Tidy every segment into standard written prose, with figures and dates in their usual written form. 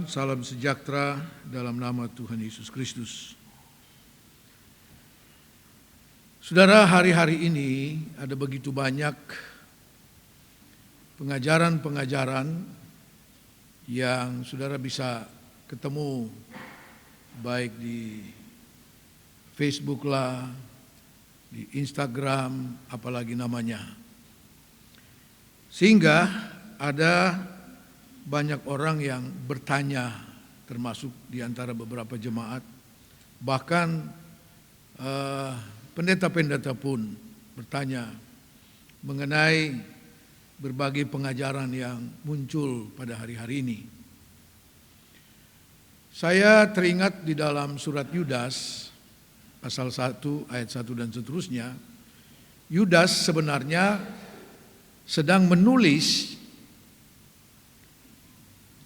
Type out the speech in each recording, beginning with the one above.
Salam sejahtera dalam nama Tuhan Yesus Kristus. Saudara, hari-hari ini ada begitu banyak pengajaran-pengajaran yang saudara bisa ketemu baik di Facebook lah, di Instagram, apalagi namanya. Sehingga ada banyak orang yang bertanya, termasuk di antara beberapa jemaat, bahkan pendeta-pendeta pun bertanya mengenai berbagai pengajaran yang muncul pada hari-hari ini. Saya teringat di dalam surat Yudas, pasal 1, ayat 1 dan seterusnya, Yudas sebenarnya sedang menulis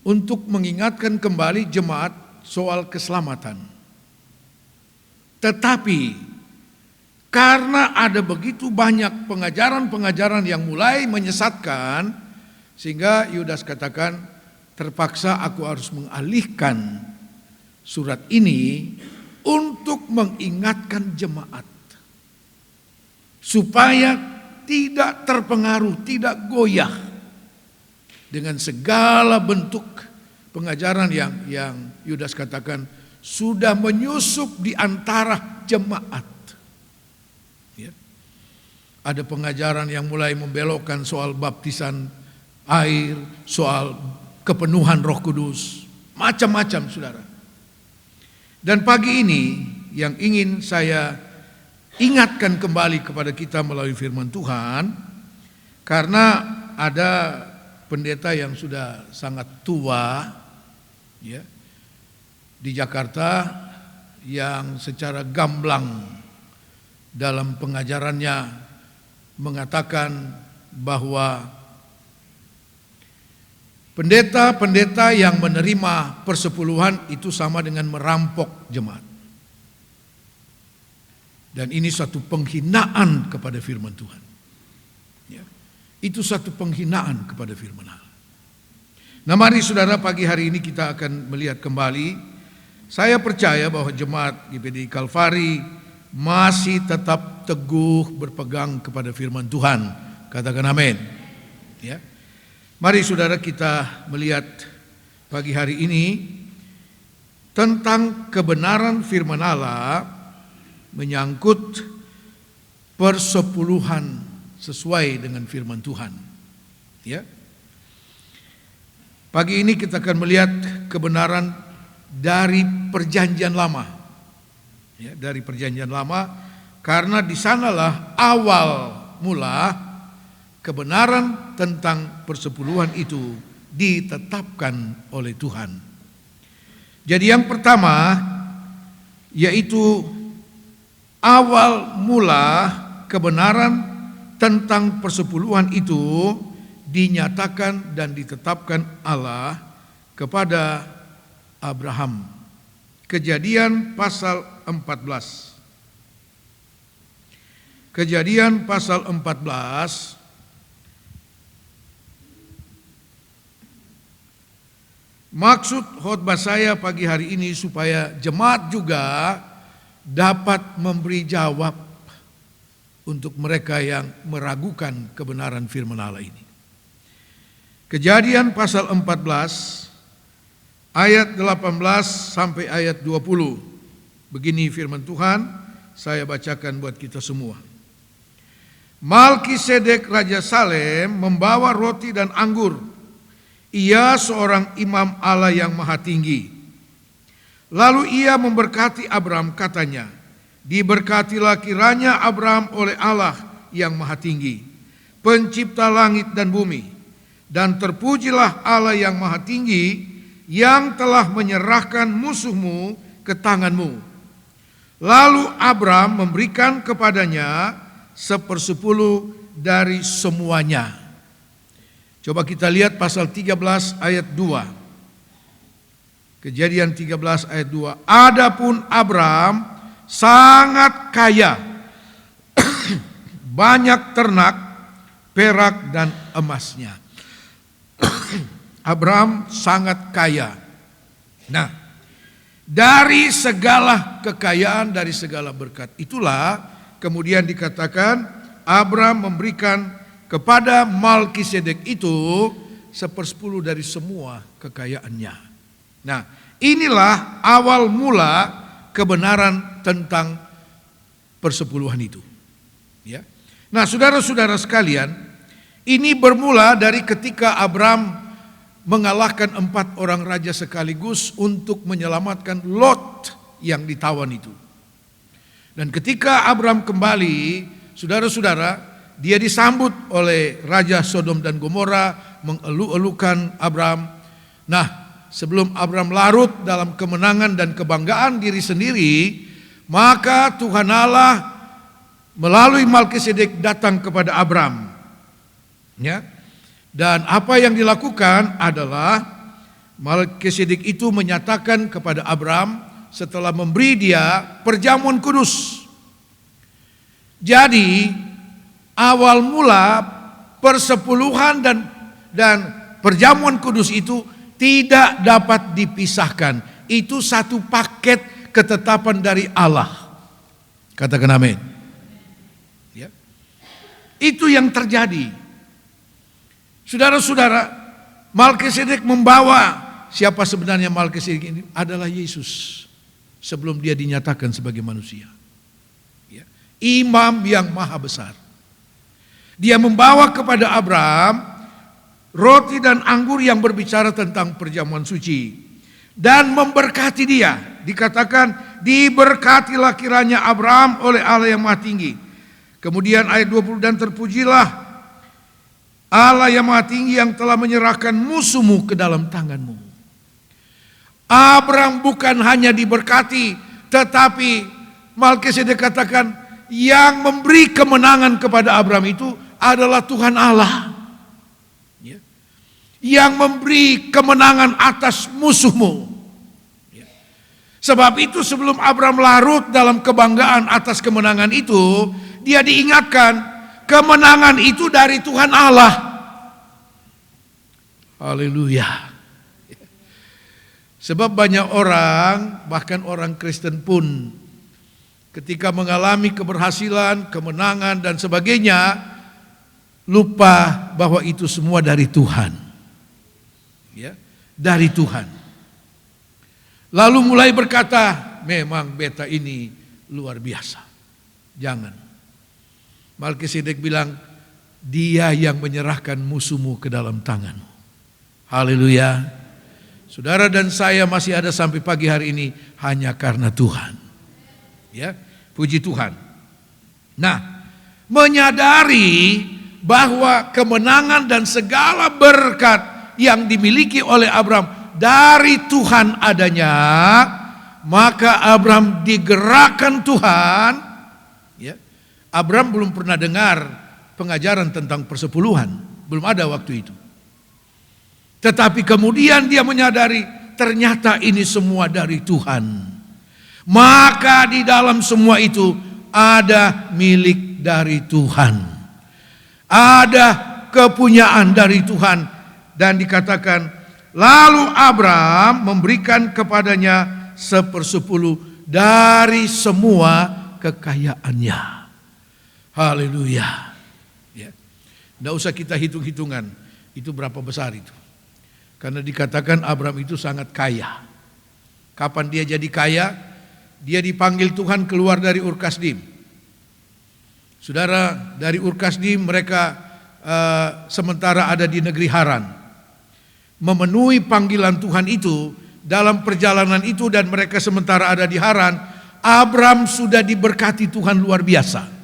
untuk mengingatkan kembali jemaat soal keselamatan. Tetapi karena ada begitu banyak pengajaran-pengajaran yang mulai menyesatkan, sehingga Yudas katakan, terpaksa aku harus mengalihkan surat ini untuk mengingatkan jemaat supaya tidak terpengaruh, tidak goyah dengan segala bentuk pengajaran yang Yudas katakan sudah menyusup di antara jemaat. Ya. Ada pengajaran yang mulai membelokkan soal baptisan air, soal kepenuhan Roh Kudus, macam-macam saudara. Dan pagi ini yang ingin saya ingatkan kembali kepada kita melalui firman Tuhan, karena ada pendeta yang sudah sangat tua ya, di Jakarta yang secara gamblang dalam pengajarannya mengatakan bahwa pendeta-pendeta yang menerima persepuluhan itu sama dengan merampok jemaat. Dan ini satu penghinaan kepada firman Tuhan. Ya. Itu satu penghinaan kepada firman Allah. Nah, mari saudara, pagi hari ini kita akan melihat kembali. Saya percaya bahwa jemaat GPDI Kalvari masih tetap teguh berpegang kepada firman Tuhan. Katakan amin. Ya. Mari saudara, kita melihat pagi hari ini tentang kebenaran firman Allah menyangkut persepuluhan sesuai dengan firman Tuhan. Ya. Pagi ini kita akan melihat kebenaran dari Perjanjian Lama. Ya, dari Perjanjian Lama, karena di sanalah awal mula kebenaran tentang persepuluhan itu ditetapkan oleh Tuhan. Jadi yang pertama yaitu awal mula kebenaran tentang persepuluhan itu dinyatakan dan ditetapkan Allah kepada Abraham. Kejadian pasal 14. Kejadian pasal 14 maksud khotbah saya pagi hari ini supaya jemaat juga dapat memberi jawab untuk mereka yang meragukan kebenaran firman Allah ini. Kejadian pasal 14 ayat 18 sampai ayat 20. Begini firman Tuhan, saya bacakan buat kita semua. Malkisedek Raja Salem membawa roti dan anggur. Ia seorang imam Allah yang maha tinggi. Lalu ia memberkati Abram, katanya, diberkatilah kiranya Abram oleh Allah yang maha tinggi, pencipta langit dan bumi, dan terpujilah Allah yang maha tinggi yang telah menyerahkan musuhmu ke tanganmu. Lalu Abram memberikan kepadanya 1/10 dari semuanya. Coba kita lihat pasal 13 ayat 2. Kejadian 13 ayat 2. Adapun Abram sangat kaya, banyak ternak, perak dan emasnya. Abram sangat kaya. Nah, dari segala kekayaan, dari segala berkat itulah kemudian dikatakan Abram memberikan kepada Malkisedek itu 1/10 dari semua kekayaannya. Nah, inilah awal mula kebenaran tentang persepuluhan itu. Ya. Nah, saudara-saudara sekalian, ini bermula dari ketika Abram mengalahkan 4 orang raja sekaligus untuk menyelamatkan Lot yang ditawan itu. Dan ketika Abram kembali, saudara-saudara, dia disambut oleh Raja Sodom dan Gomora, mengeluh-elukan Abram. Nah, sebelum Abram larut dalam kemenangan dan kebanggaan diri sendiri, maka Tuhan Allah melalui Malkisedek datang kepada Abram. Ya. Dan apa yang dilakukan adalah Malkisedek itu menyatakan kepada Abram setelah memberi dia perjamuan kudus. Jadi awal mula persepuluhan dan perjamuan kudus itu tidak dapat dipisahkan. Itu satu paket ketetapan dari Allah. Katakan amin. Ya. Itu yang terjadi. Saudara-saudara, Malkisedek membawa, siapa sebenarnya Malkisedek ini? Adalah Yesus sebelum dia dinyatakan sebagai manusia. Ya. Imam yang maha besar. Dia membawa kepada Abram roti dan anggur yang berbicara tentang perjamuan suci. Dan memberkati dia. Dikatakan, diberkatilah kiranya Abram oleh Allah yang maha tinggi. Kemudian ayat 20, dan terpujilah Allah yang maha tinggi yang telah menyerahkan musuhmu ke dalam tanganmu. Abram bukan hanya diberkati, tetapi Malkisedek katakan yang memberi kemenangan kepada Abram itu adalah Tuhan Allah. Ya. Yang memberi kemenangan atas musuhmu. Ya. Sebab itu sebelum Abram larut dalam kebanggaan atas kemenangan itu, dia diingatkan kemenangan itu dari Tuhan Allah. Haleluya. Sebab banyak orang, bahkan orang Kristen pun, ketika mengalami keberhasilan, kemenangan dan sebagainya, lupa bahwa itu semua dari Tuhan. Ya, dari Tuhan. Lalu mulai berkata, memang beta ini luar biasa. Jangan. Malkisedek bilang, dia yang menyerahkan musuhmu ke dalam tanganmu. Haleluya. Saudara dan saya masih ada sampai pagi hari ini hanya karena Tuhan. Ya, puji Tuhan. Nah, menyadari bahwa kemenangan dan segala berkat yang dimiliki oleh Abram dari Tuhan adanya, maka Abram digerakkan Tuhan. Ya, Abram belum pernah dengar pengajaran tentang persepuluhan, belum ada waktu itu. Tetapi kemudian dia menyadari ternyata ini semua dari Tuhan. Maka di dalam semua itu ada milik dari Tuhan. Ada kepunyaan dari Tuhan. Dan dikatakan, lalu Abram memberikan kepadanya 1/10 dari semua kekayaannya. Haleluya. Ya. Tidak usah kita hitung-hitungan, itu berapa besar itu. Karena dikatakan Abram itu sangat kaya. Kapan dia jadi kaya? Dia dipanggil Tuhan keluar dari Ur Kasdim. Saudara, dari Ur Kasdim mereka sementara ada di negeri Haran. Memenuhi panggilan Tuhan itu, dalam perjalanan itu dan mereka sementara ada di Haran, Abram sudah diberkati Tuhan luar biasa.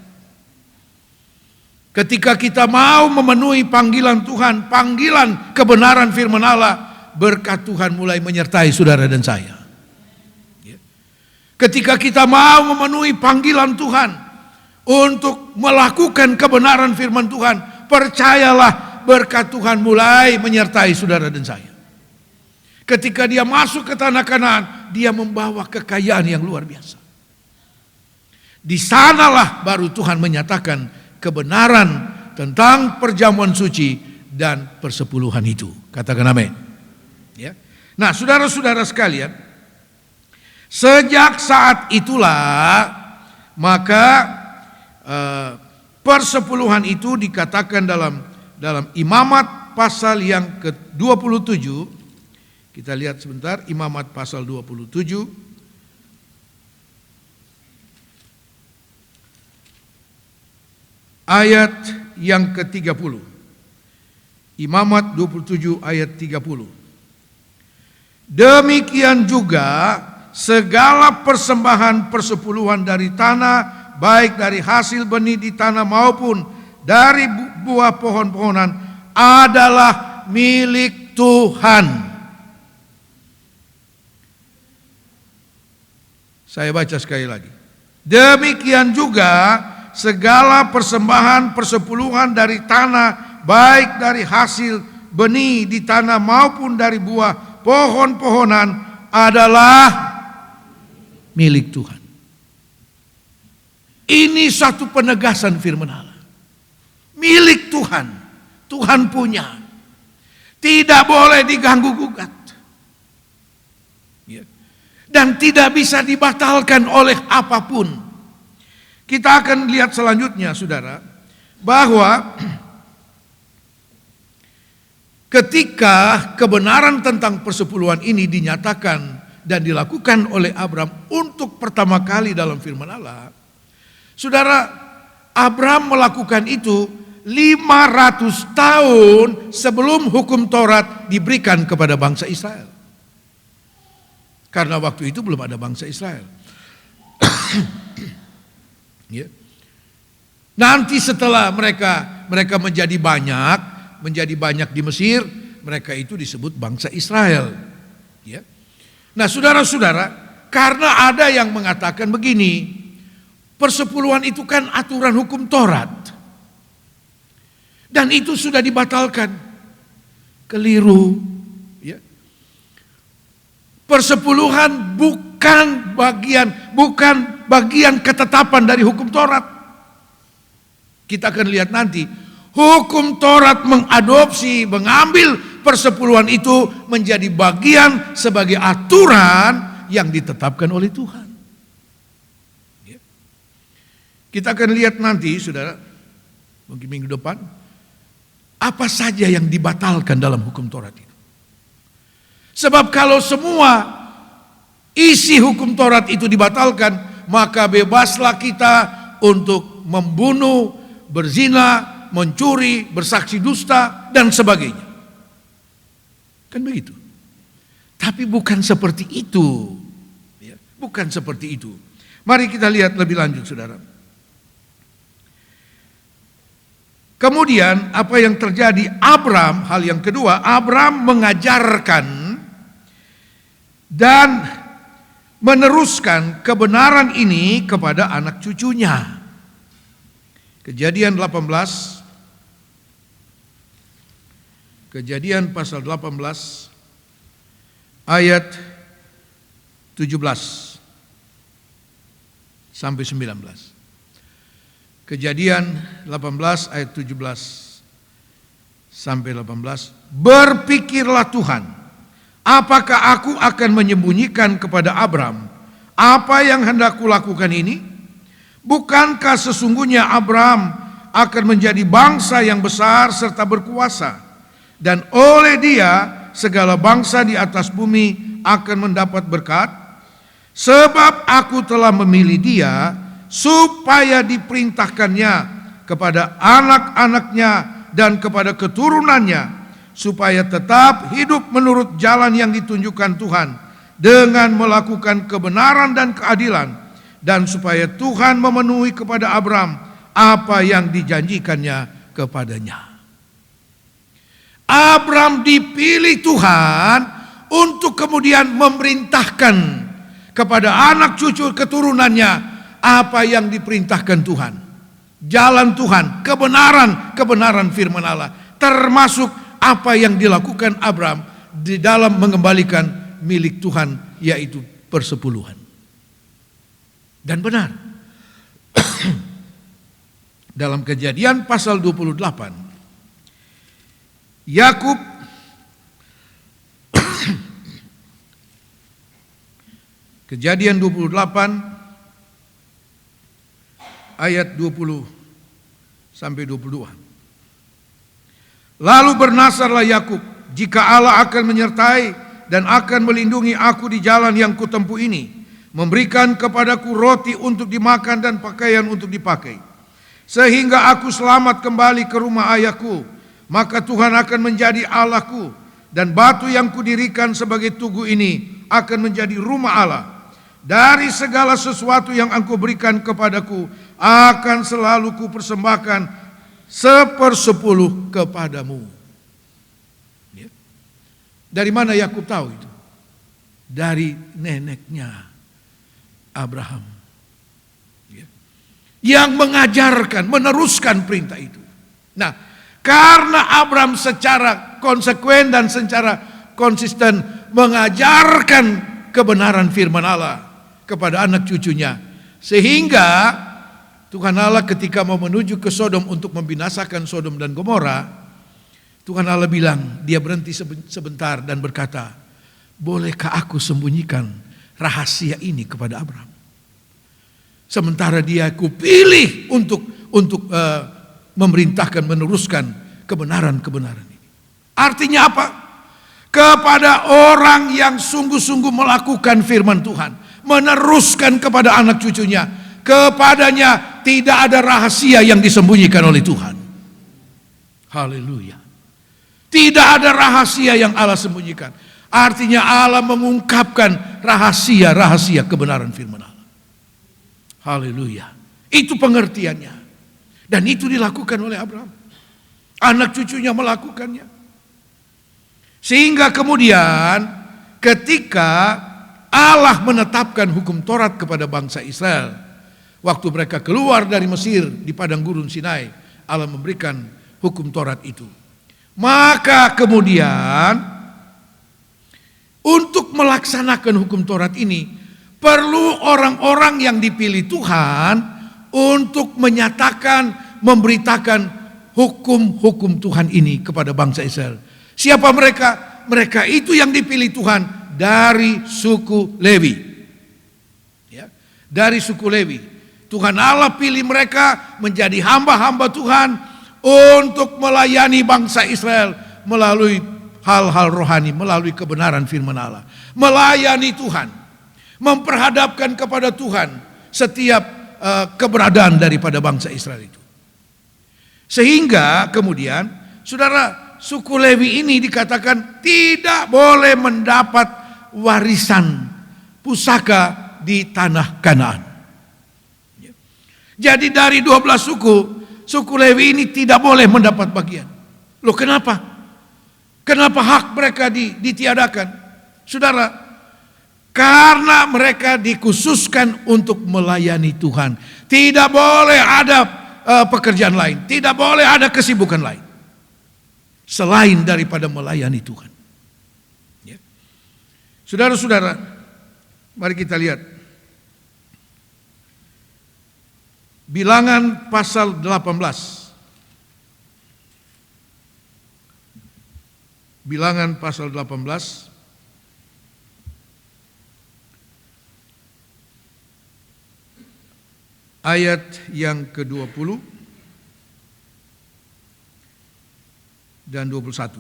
Ketika kita mau memenuhi panggilan Tuhan, panggilan kebenaran firman Allah, berkat Tuhan mulai menyertai saudara dan saya. Ketika kita mau memenuhi panggilan Tuhan untuk melakukan kebenaran firman Tuhan, percayalah berkat Tuhan mulai menyertai saudara dan saya. Ketika dia masuk ke tanah Kanaan, dia membawa kekayaan yang luar biasa. Di sanalah baru Tuhan menyatakan kebenaran tentang perjamuan suci dan persepuluhan itu. Katakan amin. Ya. Nah, saudara-saudara sekalian, sejak saat itulah maka persepuluhan itu dikatakan dalam Imamat pasal yang ke-27. Kita lihat sebentar, Imamat pasal 27. Ayat yang ke-30. Imamat 27 ayat 30. Demikian juga segala persembahan persepuluhan dari tanah, baik dari hasil benih di tanah maupun dari buah pohon-pohonan, adalah milik Tuhan. Saya baca sekali lagi. Demikian juga segala persembahan persepuluhan dari tanah, baik dari hasil benih di tanah maupun dari buah pohon-pohonan, adalah milik Tuhan. Ini satu penegasan firman Allah. Milik Tuhan. Tuhan punya. Tidak boleh diganggu-gugat. Dan tidak bisa dibatalkan oleh apapun. Kita akan lihat selanjutnya, saudara, bahwa ketika kebenaran tentang persepuluhan ini dinyatakan dan dilakukan oleh Abraham untuk pertama kali dalam firman Allah, saudara, Abraham melakukan itu 500 tahun sebelum hukum Taurat diberikan kepada bangsa Israel. Karena waktu itu belum ada bangsa Israel. Ya. Nanti setelah mereka menjadi banyak di Mesir, mereka itu disebut bangsa Israel. Ya. Nah, saudara-saudara, karena ada yang mengatakan begini, persepuluhan itu kan aturan hukum Taurat, dan itu sudah dibatalkan. Keliru. Ya. Persepuluhan bukan bagian ketetapan dari hukum Taurat. Kita akan lihat nanti, hukum Taurat mengambil persepuluhan itu menjadi bagian sebagai aturan yang ditetapkan oleh Tuhan. Kita akan lihat nanti, saudara, mungkin minggu depan, apa saja yang dibatalkan dalam hukum Taurat itu. Sebab kalau semua isi hukum Taurat itu dibatalkan, maka bebaslah kita untuk membunuh, berzina, mencuri, bersaksi dusta, dan sebagainya. Kan begitu. Tapi bukan seperti itu. Ya, bukan seperti itu. Mari kita lihat lebih lanjut, saudara. Kemudian apa yang terjadi? Abraham, hal yang kedua, Abraham mengajarkan dan meneruskan kebenaran ini kepada anak cucunya. Kejadian 18, Kejadian pasal 18 ayat 17 sampai 19. Kejadian 18 ayat 17 sampai 18. Berpikirlah Tuhan, apakah aku akan menyembunyikan kepada Abraham apa yang hendak kulakukan ini? Bukankah sesungguhnya Abraham akan menjadi bangsa yang besar serta berkuasa, dan oleh dia segala bangsa di atas bumi akan mendapat berkat? Sebab aku telah memilih dia supaya diperintahkannya kepada anak-anaknya dan kepada keturunannya, supaya tetap hidup menurut jalan yang ditunjukkan Tuhan dengan melakukan kebenaran dan keadilan, dan supaya Tuhan memenuhi kepada Abraham apa yang dijanjikannya kepadanya. Abraham dipilih Tuhan untuk kemudian memerintahkan kepada anak cucu keturunannya apa yang diperintahkan Tuhan. Jalan Tuhan, kebenaran firman Allah, termasuk apa yang dilakukan Abraham di dalam mengembalikan milik Tuhan, yaitu persepuluhan. Dan benar, dalam Kejadian pasal 28, Yakub Kejadian 28 ayat 20 sampai 22. Lalu bernasarlah Yakub, jika Allah akan menyertai dan akan melindungi aku di jalan yang kutempuh ini, memberikan kepadaku roti untuk dimakan dan pakaian untuk dipakai, sehingga aku selamat kembali ke rumah ayahku, maka Tuhan akan menjadi Allahku, dan batu yang kudirikan sebagai tugu ini akan menjadi rumah Allah. Dari segala sesuatu yang Engkau berikan kepadaku, akan selalu kupersembahkan 1/10 kepadamu. Ya. Dari mana Yakub tahu itu? Dari neneknya Abraham, ya, yang mengajarkan, meneruskan perintah itu. Nah, karena Abraham secara konsekuen dan secara konsisten mengajarkan kebenaran firman Allah kepada anak cucunya, sehingga Tuhan Allah ketika mau menuju ke Sodom untuk membinasakan Sodom dan Gomora, Tuhan Allah bilang, dia berhenti sebentar dan berkata, bolehkah aku sembunyikan rahasia ini kepada Abraham? Sementara dia aku pilih untuk memerintahkan, meneruskan kebenaran-kebenaran ini. Artinya apa? Kepada orang yang sungguh-sungguh melakukan firman Tuhan, meneruskan kepada anak cucunya, kepadanya tidak ada rahasia yang disembunyikan oleh Tuhan. Haleluya. Tidak ada rahasia yang Allah sembunyikan. Artinya Allah mengungkapkan rahasia-rahasia kebenaran firman Allah. Haleluya. Itu pengertiannya. Dan itu dilakukan oleh Abraham. Anak cucunya melakukannya. Sehingga kemudian ketika Allah menetapkan hukum Taurat kepada bangsa Israel, waktu mereka keluar dari Mesir di padang gurun Sinai, Allah memberikan hukum Taurat itu. Maka kemudian untuk melaksanakan hukum Taurat ini perlu orang-orang yang dipilih Tuhan untuk menyatakan, memberitakan hukum-hukum Tuhan ini kepada bangsa Israel. Siapa mereka? Mereka itu yang dipilih Tuhan dari suku Lewi. Ya, dari suku Lewi. Tuhan Allah pilih mereka menjadi hamba-hamba Tuhan untuk melayani bangsa Israel melalui hal-hal rohani, melalui kebenaran firman Allah. Melayani Tuhan, memperhadapkan kepada Tuhan setiap keberadaan daripada bangsa Israel itu. Sehingga kemudian, saudara, suku Lewi ini dikatakan tidak boleh mendapat warisan pusaka di tanah Kanaan. Jadi dari 12 suku Lewi ini tidak boleh mendapat bagian. Loh, kenapa? Kenapa hak mereka ditiadakan? Saudara, karena mereka dikhususkan untuk melayani Tuhan. Tidak boleh ada pekerjaan lain, tidak boleh ada kesibukan lain selain daripada melayani Tuhan. Ya. Saudara-saudara, mari kita lihat Bilangan pasal 18. Bilangan pasal 18 ayat yang ke-20 dan 21.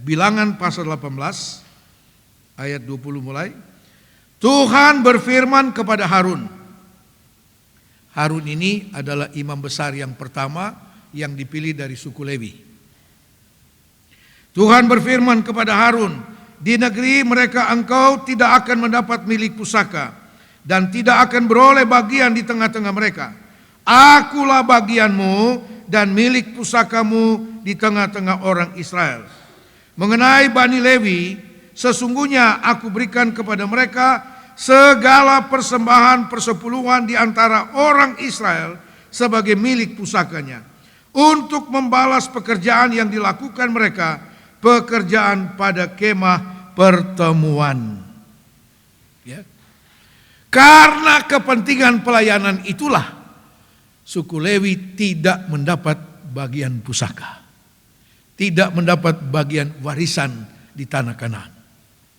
Bilangan pasal 18 ayat 20 mulai. Tuhan berfirman kepada Harun. Harun ini adalah imam besar yang pertama yang dipilih dari suku Lewi. Tuhan berfirman kepada Harun, di negeri mereka engkau tidak akan mendapat milik pusaka dan tidak akan beroleh bagian di tengah-tengah mereka. Akulah bagianmu dan milik pusakamu di tengah-tengah orang Israel. Mengenai Bani Lewi, sesungguhnya aku berikan kepada mereka segala persembahan persepuluhan di antara orang Israel sebagai milik pusakanya, untuk membalas pekerjaan yang dilakukan mereka, pekerjaan pada kemah pertemuan. Ya. Karena kepentingan pelayanan itulah suku Lewi tidak mendapat bagian pusaka, tidak mendapat bagian warisan di tanah Kanaan.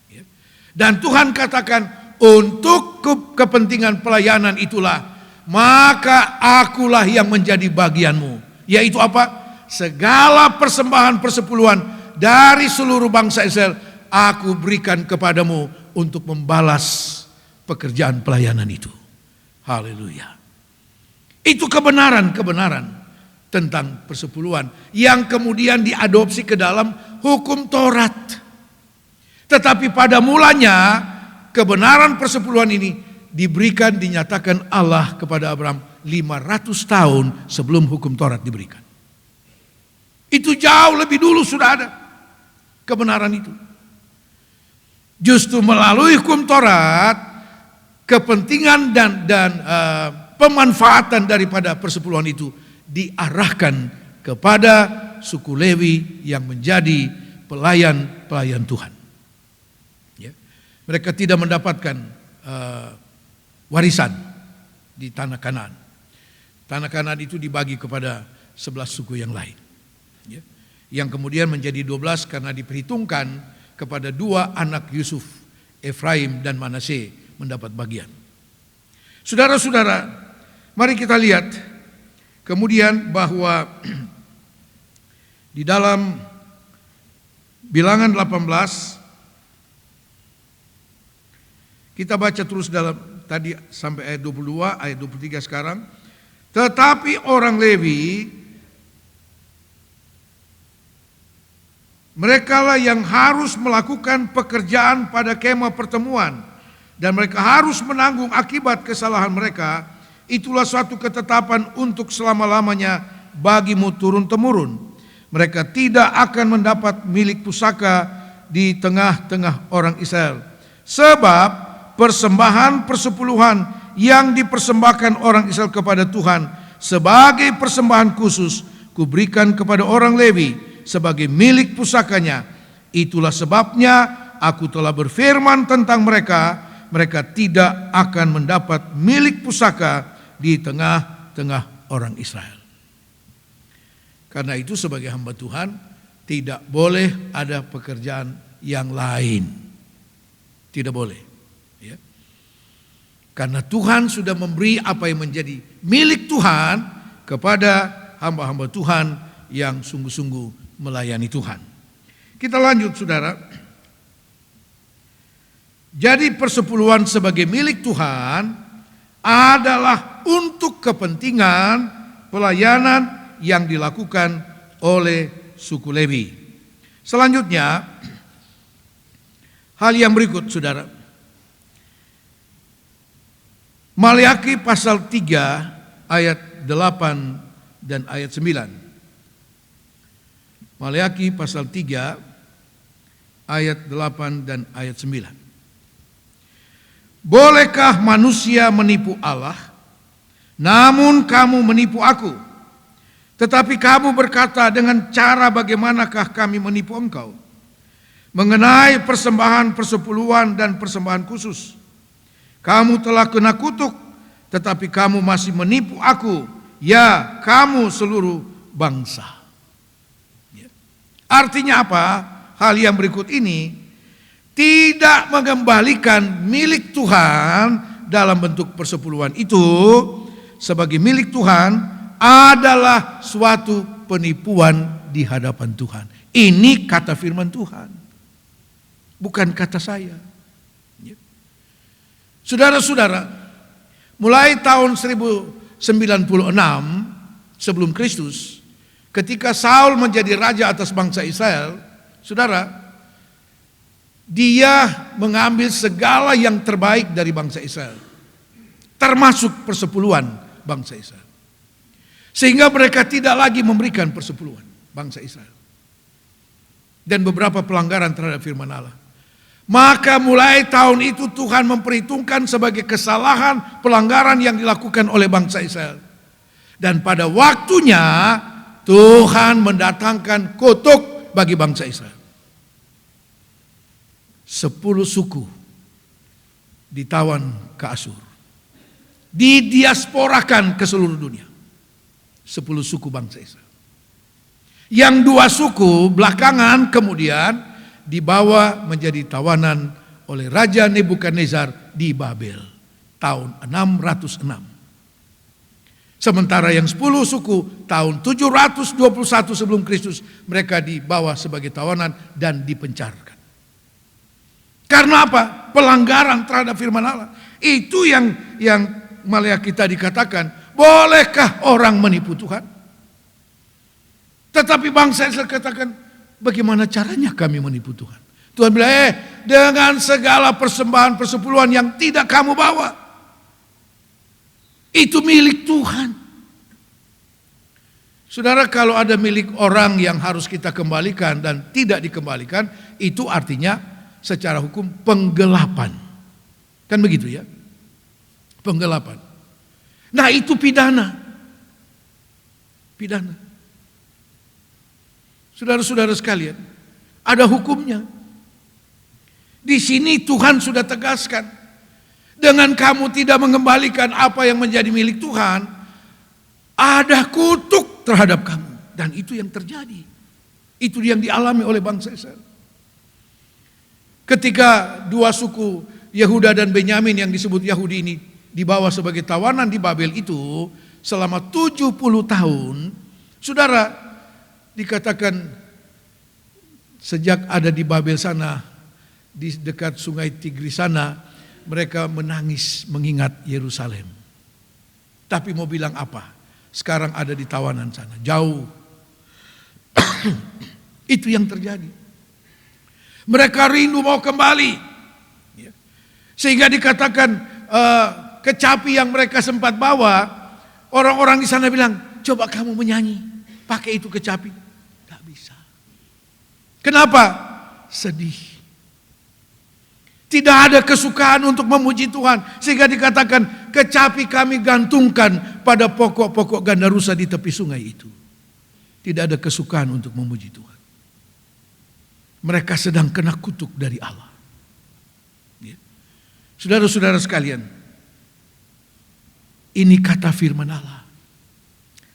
Ya. Dan Tuhan katakan, untuk kepentingan pelayanan itulah, maka akulah yang menjadi bagianmu. Yaitu apa? Segala persembahan persepuluhan dari seluruh bangsa Israel, aku berikan kepadamu untuk membalas pekerjaan pelayanan itu. Haleluya. Itu kebenaran-kebenaran tentang persepuluhan yang kemudian diadopsi ke dalam hukum Taurat. Tetapi pada mulanya kebenaran persepuluhan ini diberikan, dinyatakan Allah kepada Abraham 500 tahun sebelum hukum Taurat diberikan. Itu jauh lebih dulu sudah ada kebenaran itu. Justru melalui hukum Taurat, kepentingan dan pemanfaatan daripada persepuluhan itu diarahkan kepada suku Lewi yang menjadi pelayan-pelayan Tuhan. Ya. Mereka tidak mendapatkan warisan di tanah Kanaan. Tanah Kanaan itu dibagi kepada 11 suku yang lain. Ya. Yang kemudian menjadi 12 karena diperhitungkan kepada 2 anak Yusuf, Efraim dan Manasye mendapat bagian. Saudara-saudara, mari kita lihat kemudian bahwa di dalam Bilangan 18, kita baca terus dalam tadi sampai ayat 22, ayat 23 sekarang. Tetapi orang Lewi, merekalah yang harus melakukan pekerjaan pada kemah pertemuan, dan mereka harus menanggung akibat kesalahan mereka. Itulah suatu ketetapan untuk selama-lamanya bagimu turun-temurun. Mereka tidak akan mendapat milik pusaka di tengah-tengah orang Israel. Sebab persembahan persepuluhan yang dipersembahkan orang Israel kepada Tuhan sebagai persembahan khusus, kuberikan kepada orang Lewi sebagai milik pusakanya. Itulah sebabnya aku telah berfirman tentang mereka, mereka tidak akan mendapat milik pusaka di tengah-tengah orang Israel. Karena itu sebagai hamba Tuhan tidak boleh ada pekerjaan yang lain. Tidak boleh. Ya. Karena Tuhan sudah memberi apa yang menjadi milik Tuhan kepada hamba-hamba Tuhan yang sungguh-sungguh melayani Tuhan. Kita lanjut saudara. Jadi persepuluhan sebagai milik Tuhan adalah untuk kepentingan pelayanan yang dilakukan oleh suku Lewi. Selanjutnya, hal yang berikut saudara. Maleakhi pasal 3 ayat 8 dan ayat 9. Maleakhi pasal 3 ayat 8 dan ayat 9. Bolehkah manusia menipu Allah? Namun kamu menipu aku. Tetapi kamu berkata, dengan cara bagaimanakah kami menipu engkau? Mengenai persembahan persepuluhan dan persembahan khusus. Kamu telah kena kutuk, tetapi kamu masih menipu aku. Ya, kamu seluruh bangsa. Ya. Artinya apa? Hal yang berikut ini tidak mengembalikan milik Tuhan dalam bentuk persepuluhan itu sebagai milik Tuhan adalah suatu penipuan di hadapan Tuhan. Ini kata firman Tuhan, bukan kata saya. Saudara-saudara, mulai tahun 1096 sebelum Kristus, ketika Saul menjadi raja atas bangsa Israel, saudara, dia mengambil segala yang terbaik dari bangsa Israel, termasuk persepuluhan bangsa Israel. Sehingga mereka tidak lagi memberikan persepuluhan bangsa Israel. Dan beberapa pelanggaran terhadap firman Allah. Maka mulai tahun itu Tuhan memperhitungkan sebagai kesalahan pelanggaran yang dilakukan oleh bangsa Israel. Dan pada waktunya Tuhan mendatangkan kutuk bagi bangsa Israel. 10 suku ditawan ke Asyur. Didiasporakan ke seluruh dunia. 10 suku bangsa Israel. Yang 2 suku belakangan kemudian dibawa menjadi tawanan oleh Raja Nebukadnezar di Babel tahun 606. Sementara yang 10 suku tahun 721 sebelum Kristus mereka dibawa sebagai tawanan dan dipencarkan. Karena apa? Pelanggaran terhadap firman Allah. Itu yang Maleakhi tadi dikatakan, bolehkah orang menipu Tuhan? Tetapi bangsa Israel katakan, bagaimana caranya kami menipu Tuhan? Tuhan bilang, dengan segala persembahan persepuluhan yang tidak kamu bawa. Itu milik Tuhan. Saudara, kalau ada milik orang yang harus kita kembalikan dan tidak dikembalikan, itu artinya secara hukum penggelapan. Kan begitu ya? Penggelapan. Nah, itu pidana. Pidana. Saudara-saudara sekalian, ada hukumnya. Di sini Tuhan sudah tegaskan. Dengan kamu tidak mengembalikan apa yang menjadi milik Tuhan, ada kutuk terhadap kamu. Dan itu yang terjadi. Itu yang dialami oleh bangsa Israel. Ketika dua suku Yehuda dan Benyamin yang disebut Yahudi ini dibawa sebagai tawanan di Babel itu selama 70 tahun, saudara, dikatakan sejak ada di Babel sana, di dekat sungai Tigris sana, mereka menangis mengingat Yerusalem. Tapi mau bilang apa? Sekarang ada di tawanan sana, jauh. Itu yang terjadi. Mereka rindu mau kembali. Sehingga dikatakan kecapi yang mereka sempat bawa, orang-orang di sana bilang, coba kamu menyanyi, pakai itu kecapi. Gak bisa. Kenapa? Sedih. Tidak ada kesukaan untuk memuji Tuhan. Sehingga dikatakan kecapi kami gantungkan pada pokok-pokok gandarusa di tepi sungai itu. Tidak ada kesukaan untuk memuji Tuhan. Mereka sedang kena kutuk dari Allah. Ya. Saudara-saudara sekalian, ini kata firman Allah.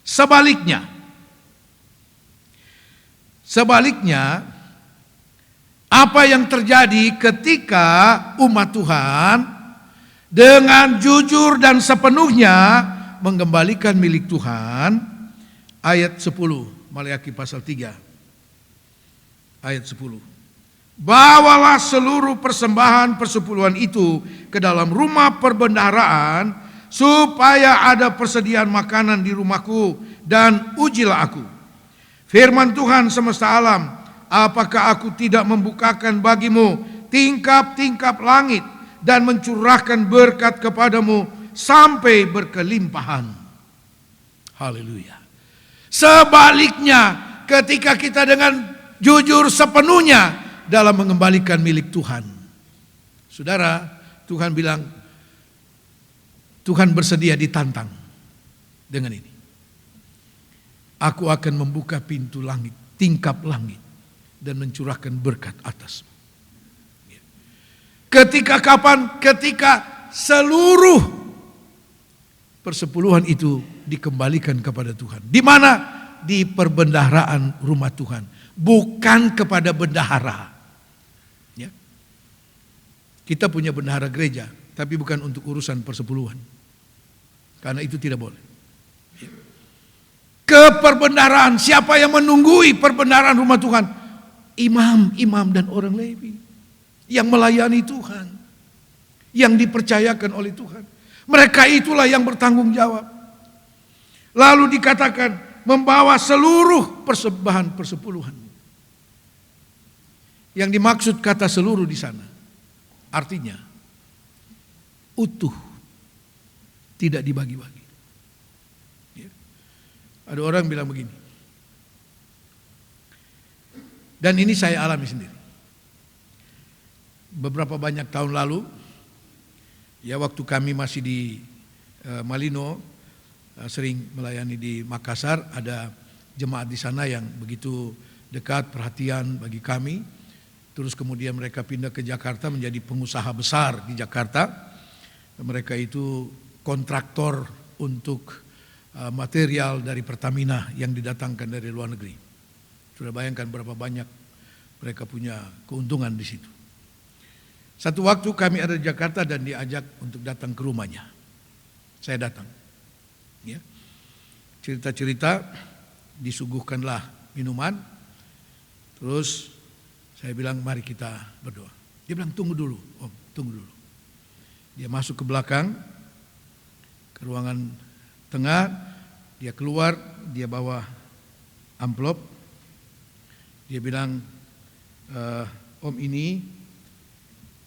Sebaliknya, apa yang terjadi ketika umat Tuhan dengan jujur dan sepenuhnya mengembalikan milik Tuhan? Ayat 10, Maleakhi pasal 3. Ayat 10. Bawalah seluruh persembahan persepuluhan itu ke dalam rumah perbendaharaan, supaya ada persediaan makanan di rumahku, dan ujilah aku. Firman Tuhan semesta alam, apakah aku tidak membukakan bagimu tingkap-tingkap langit dan mencurahkan berkat kepadamu sampai berkelimpahan. Haleluya. Sebaliknya, ketika kita dengan jujur sepenuhnya dalam mengembalikan milik Tuhan, saudara, Tuhan bilang, Tuhan bersedia ditantang dengan ini. Aku akan membuka pintu langit, tingkap langit, dan mencurahkan berkat atasmu. Ketika kapan? Ketika seluruh persepuluhan itu dikembalikan kepada Tuhan. Di mana? Di perbendaharaan rumah Tuhan, bukan kepada bendahara. Ya. Kita punya bendahara gereja, tapi bukan untuk urusan persepuluhan, karena itu tidak boleh. Ya. Ke perbendaharaan, siapa yang menunggui perbendaharaan rumah Tuhan? Imam dan orang Lewi yang melayani Tuhan, yang dipercayakan oleh Tuhan. Mereka itulah yang bertanggung jawab. Lalu dikatakan membawa seluruh persembahan persepuluhan. Yang dimaksud kata seluruh di sana artinya utuh, tidak dibagi-bagi. Ya. Ada orang bilang begini, dan ini saya alami sendiri. Beberapa banyak tahun lalu, ya waktu kami masih di Malino, sering melayani di Makassar, ada jemaat di sana yang begitu dekat perhatian bagi kami. Terus kemudian mereka pindah ke Jakarta menjadi pengusaha besar di Jakarta. Mereka itu kontraktor untuk material dari Pertamina yang didatangkan dari luar negeri. Sudah bayangkan berapa banyak mereka punya keuntungan di situ. Satu waktu kami ada di Jakarta dan diajak untuk datang ke rumahnya. Saya datang. Ya. Cerita-cerita, disuguhkanlah minuman. Terus saya bilang mari kita berdoa. Dia bilang tunggu dulu, Om, tunggu dulu. Dia masuk ke belakang, ke ruangan tengah, dia keluar, dia bawa amplop. Dia bilang, Om, ini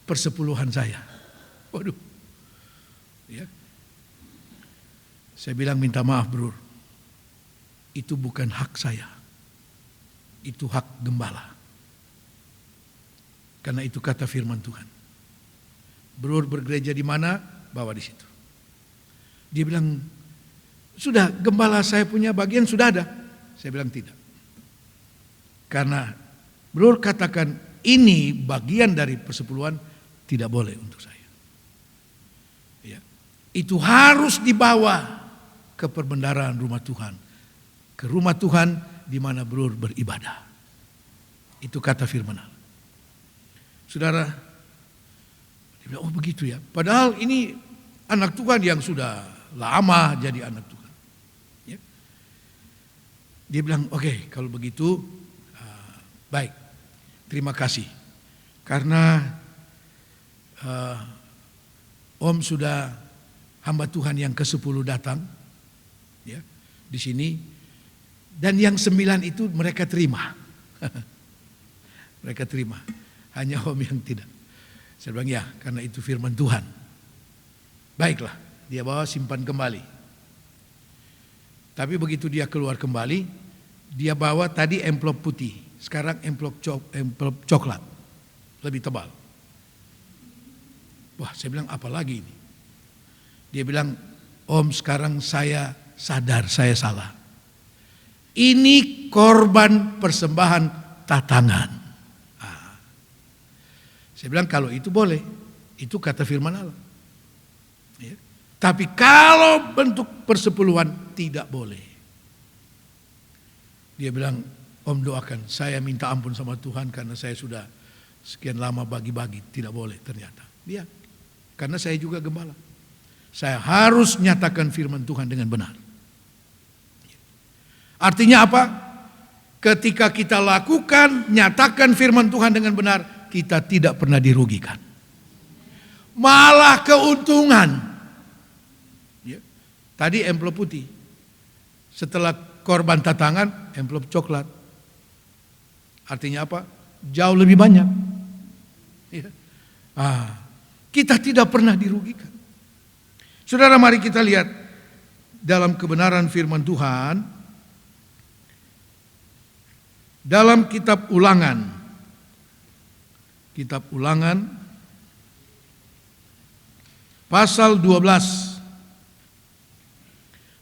persepuluhan saya. Waduh. Ya. Saya bilang minta maaf, Bro. Itu bukan hak saya. Itu hak gembala. Karena itu kata firman Tuhan. Bro bergereja di mana? Bawa di situ. Dia bilang, sudah gembala saya punya bagian sudah ada. Saya bilang tidak. Karena Bro katakan ini bagian dari persepuluhan, tidak boleh untuk saya. Ya. Itu harus dibawa ke perbendaharaan rumah Tuhan. Ke rumah Tuhan di mana Bro beribadah. Itu kata firman Allah. Saudara, dia bilang, oh begitu ya. Padahal ini anak Tuhan yang sudah lama jadi anak Tuhan. Ya. Dia bilang, oke, kalau begitu, baik, terima kasih. Karena Om sudah hamba Tuhan yang ke-10 datang ya, di sini. Dan yang 9 itu mereka terima. Mereka terima. Hanya Om yang tidak. Saya bilang ya, karena itu firman Tuhan. Baiklah, dia bawa simpan kembali. Tapi begitu dia keluar kembali, dia bawa tadi amplop putih. Sekarang amplop coklat. Lebih tebal. Wah, saya bilang apa lagi ini? Dia bilang, Om, sekarang saya sadar saya salah. Ini korban persembahan tatangan. Saya bilang kalau itu boleh, itu kata firman Allah. Ya. Tapi kalau bentuk persepuluhan tidak boleh. Dia bilang, Om doakan, saya minta ampun sama Tuhan karena saya sudah sekian lama bagi-bagi, tidak boleh ternyata. Dia, karena saya juga gembala. Saya harus nyatakan firman Tuhan dengan benar. Artinya apa? Ketika kita lakukan, nyatakan firman Tuhan dengan benar, kita tidak pernah dirugikan. Malah keuntungan. Ya. Tadi amplop putih. Setelah korban tatangan, amplop coklat. Artinya apa? Jauh lebih banyak. Ya. Kita tidak pernah dirugikan. Saudara, mari kita lihat dalam kebenaran firman Tuhan. Dalam kitab Ulangan. Kitab Ulangan. Pasal 12.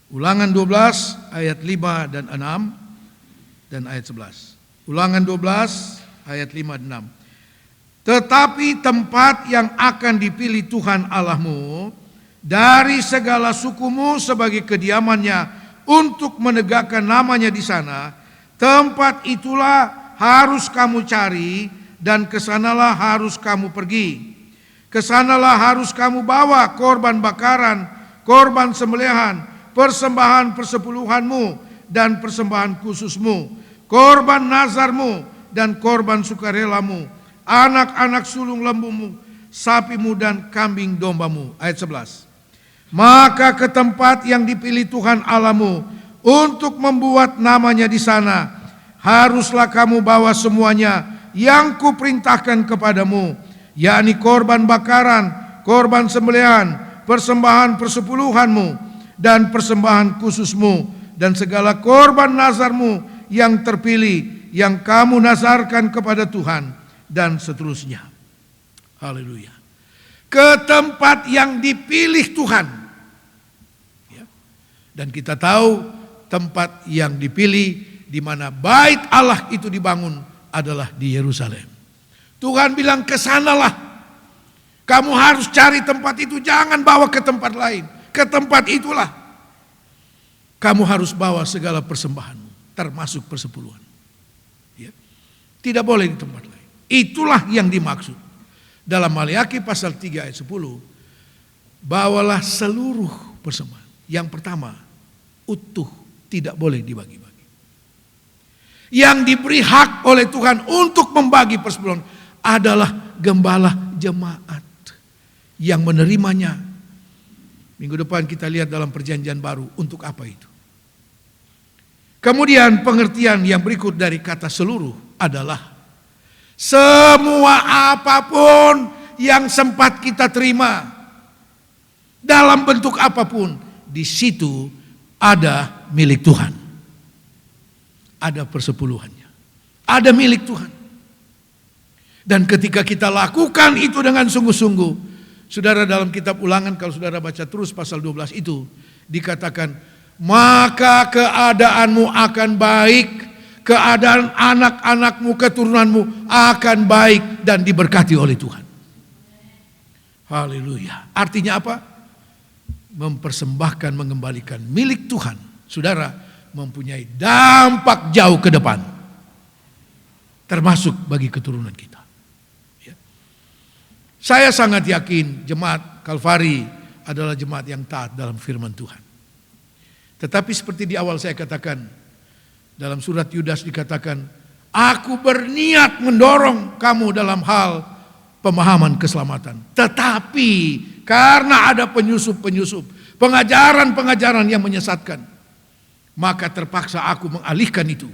Ulangan 12 ayat 5 dan 6 dan ayat 11. Ulangan 12 ayat 5 dan 6. Tetapi tempat yang akan dipilih Tuhan Allahmu dari segala sukumu sebagai kediamannya untuk menegakkan namanya di sana, tempat itulah harus kamu cari dan kesanalah harus kamu pergi. Kesanalah harus kamu bawa korban bakaran, korban sembelihan, persembahan persepuluhanmu dan persembahan khususmu, korban nazarmu dan korban sukarelamu, anak-anak sulung lembumu, sapimu dan kambing dombamu. Ayat 11. Maka ke tempat yang dipilih Tuhan Allahmu untuk membuat namanya di sana, haruslah kamu bawa semuanya yang kuperintahkan kepadamu, yakni korban bakaran, korban sembelihan, persembahan persepuluhanmu, dan persembahan khususmu, dan segala korban nazarmu yang terpilih, yang kamu nazarkan kepada Tuhan, dan seterusnya. Haleluya. Ke tempat yang dipilih Tuhan. Ya. Dan kita tahu tempat yang dipilih di mana bait Allah itu dibangun adalah di Yerusalem. Tuhan bilang kesanalah. Kamu harus cari tempat itu, jangan bawa ke tempat lain. Ke tempat itulah kamu harus bawa segala persembahanmu, termasuk persepuluhan. Ya. Tidak boleh di tempat lain. Itulah yang dimaksud. Dalam Maliaki pasal 3 ayat 10, bawalah seluruh persembahan. Yang pertama, utuh, tidak boleh dibagi-bagi. Yang diberi hak oleh Tuhan untuk membagi persepuluhan adalah gembala jemaat yang menerimanya. Minggu depan kita lihat dalam perjanjian baru untuk apa itu. Kemudian pengertian yang berikut dari kata seluruh adalah semua apapun yang sempat kita terima dalam bentuk apapun, di situ ada milik Tuhan. Ada persepuluhannya. Ada milik Tuhan. Dan ketika kita lakukan itu dengan sungguh-sungguh, saudara, dalam kitab Ulangan kalau saudara baca terus pasal 12 itu dikatakan, maka keadaanmu akan baik, keadaan anak-anakmu, keturunanmu akan baik dan diberkati oleh Tuhan. Haleluya. Artinya apa? Mempersembahkan, mengembalikan milik Tuhan, saudara, mempunyai dampak jauh ke depan, termasuk bagi keturunan kita. Ya. Saya sangat yakin jemaat Kalvari adalah jemaat yang taat dalam firman Tuhan. Tetapi seperti di awal saya katakan, dalam surat Yudas dikatakan, aku berniat mendorong kamu dalam hal pemahaman keselamatan. Tetapi karena ada penyusup-penyusup, pengajaran-pengajaran yang menyesatkan, maka terpaksa aku mengalihkan itu.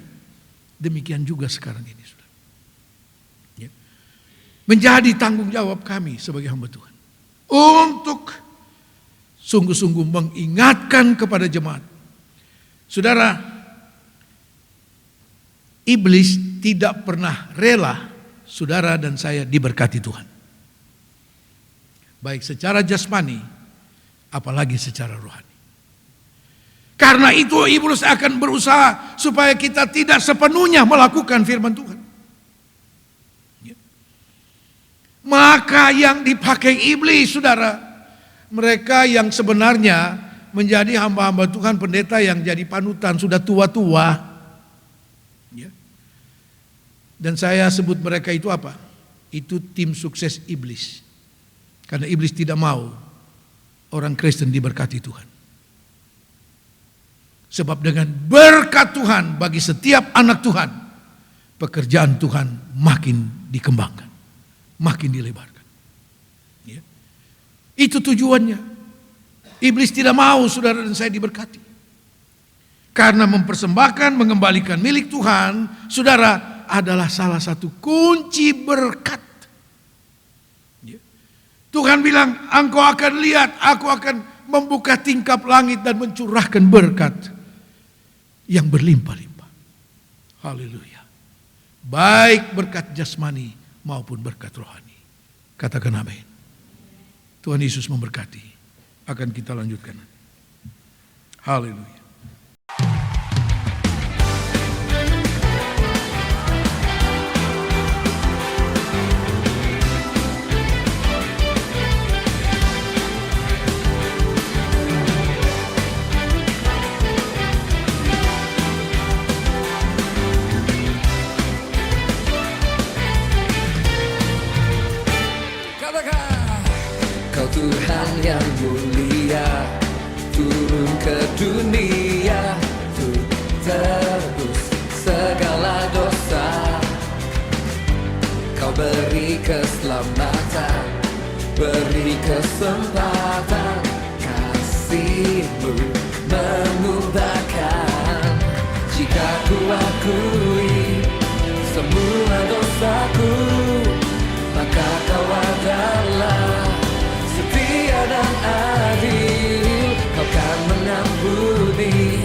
Demikian juga sekarang ini, saudara. Ya. Menjadi tanggung jawab kami sebagai hamba Tuhan untuk sungguh-sungguh mengingatkan kepada jemaat. Saudara, iblis tidak pernah rela saudara dan saya diberkati Tuhan. Baik secara jasmani, apalagi secara rohani. Karena itu iblis akan berusaha supaya kita tidak sepenuhnya melakukan firman Tuhan. Ya. Maka yang dipakai iblis, saudara, mereka yang sebenarnya menjadi hamba-hamba Tuhan, pendeta yang jadi panutan, sudah tua-tua. Ya. Dan saya sebut mereka itu apa? Itu tim sukses iblis. Karena iblis tidak mau orang Kristen diberkati Tuhan. Sebab dengan berkat Tuhan bagi setiap anak Tuhan, pekerjaan Tuhan makin dikembangkan, makin dilebarkan. Ya. Itu tujuannya. Iblis tidak mau saudara dan saya diberkati. Karena mempersembahkan, mengembalikan milik Tuhan, saudara, adalah salah satu kunci berkat. Ya. Tuhan bilang, engkau akan lihat, aku akan membuka tingkap langit dan mencurahkan berkat yang berlimpah-limpah. Haleluya. Baik berkat jasmani maupun berkat rohani. Katakan amin. Tuhan Yesus memberkati. Akan kita lanjutkan. Haleluya. Kau Tuhan yang mulia, turun ke dunia untuk tebus segala dosa. Kau beri keselamatan, beri kesempatan, kasih-Mu mengubahkan. Jika ku akui semua dosaku, maka Kau adalah setia dan adil. Kau kan mengampuni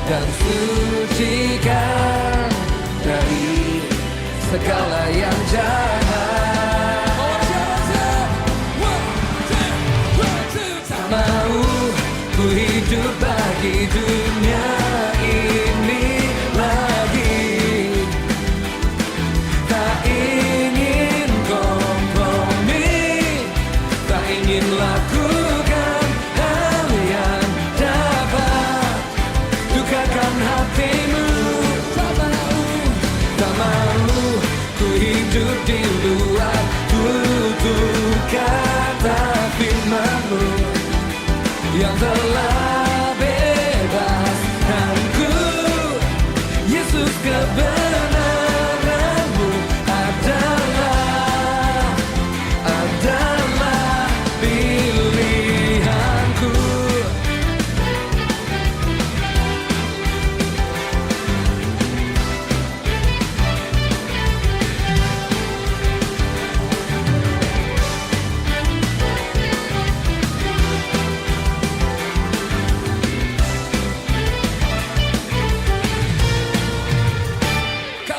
dan sucikan dari segala yang jahat. Tak mau ku hidup bagi dunia ini lagi. Tak ingin kompromi, tak ingin lakukan hal yang dapat dukakan hatimu. Tak mau ku hidup di luar tutup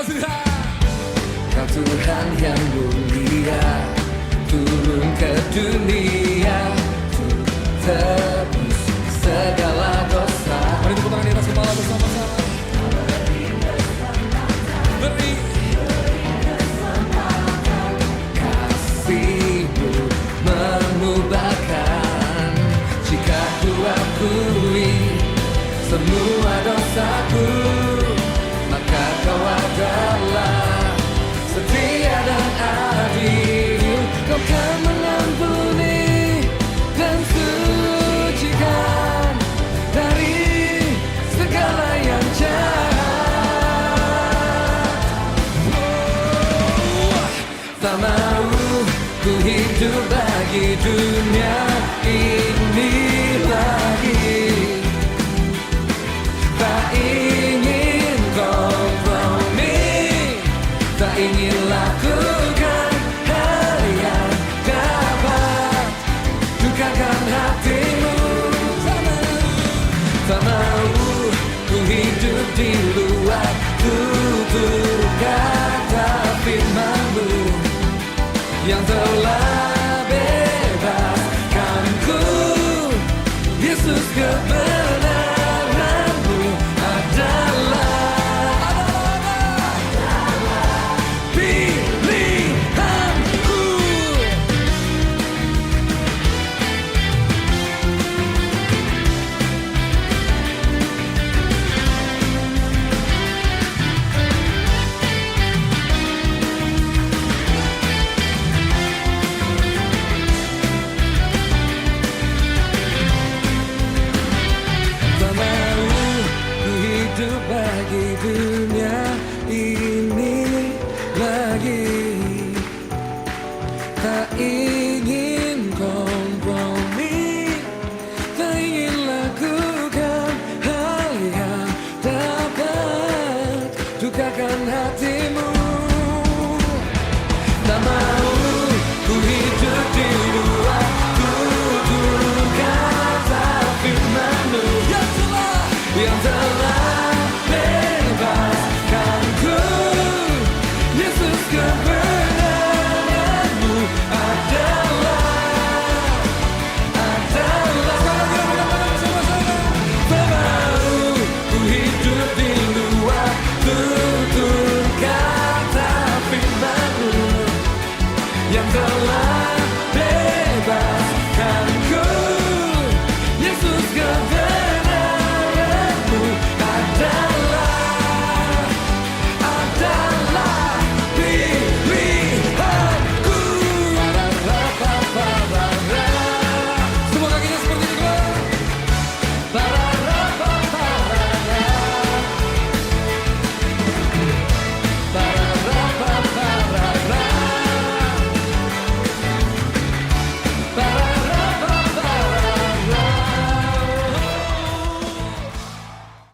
Kau Tuhan yang mulia, turun ke dunia untuk tebus segala dosa. Mari tepuk tangan di atas kepala bersama-sama. Beri kasih-Mu mengubahkan. Jika ku akui semua dosaku, maka Kau adalah setia dan adil. Kau kan mengampuni dan sucikan dari segala yang jahat. Tak mau ku hidup bagi dunia ini lagi. Tak ingin kompromi, tak ingin lakukan hal yang dapat dukakan hatimu. Tak mau ku hidup di luar tutur kata firman-Mu yang telah